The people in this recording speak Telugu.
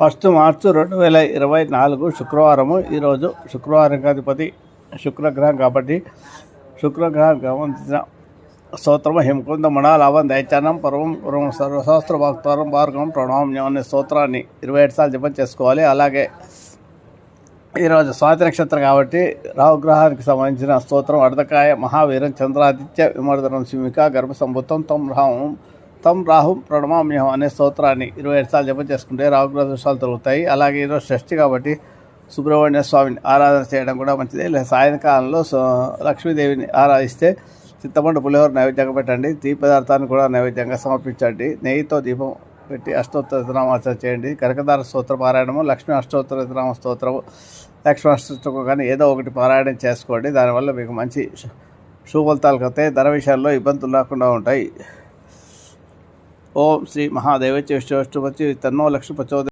1 మార్చి 2024 శుక్రవారము. ఈరోజు శుక్రవారం అధిపతి శుక్రగ్రహం కాబట్టి శుక్రగ్రహానికి సంబంధించిన స్తోత్రము హిమకుంద మణాలాభం దైత్యానం పర్వం సర్వశాస్త్ర భక్తారం భార్గవం ప్రణామ్యం అనే స్తోత్రాన్ని 27 సార్లు జపం చేసుకోవాలి. అలాగే ఈరోజు స్వాతి నక్షత్రం కాబట్టి రాహుగ్రహానికి సంబంధించిన స్తోత్రం అర్ధకాయ మహావీరం చంద్రాదిత్య విమర్దనం సింహిక గర్భ సంభూతం తం రాహు ప్రణమామ్యం అనే స్తోత్రాన్ని 27 సార్లు జపం చేసుకుంటే రాహుగ్రహ దోషాలు తొలుగుతాయి. అలాగే ఈరోజు షష్ఠి కాబట్టి సుబ్రహ్మణ్య స్వామిని ఆరాధన చేయడం కూడా మంచిది. లేదా సాయంకాలంలో లక్ష్మీదేవిని ఆరాధిస్తే చింతపండు పులిహోర నైవేద్యంగా పెట్టండి. తీపి పదార్థాన్ని కూడా నైవేద్యంగా సమర్పించండి. నెయ్యితో దీపం పెట్టి అష్టోత్తర నామాచరణ చేయండి. కనకదార స్తోత్ర పారాయణము, లక్ష్మీ అష్టోత్తర నామ స్తోత్రము, లక్ష్మీ అష్టోత్తరం కానీ ఏదో ఒకటి పారాయణం చేసుకోండి. దానివల్ల మీకు మంచి శుభఫలితాలు కలుగుతాయి. ధన విషయాల్లో ఇబ్బందులు లేకుండా ఉంటాయి. ఓం శ్రీ మహాదేవ విష్ణు తన్నో లక్ష్మీ ప్రచోదయ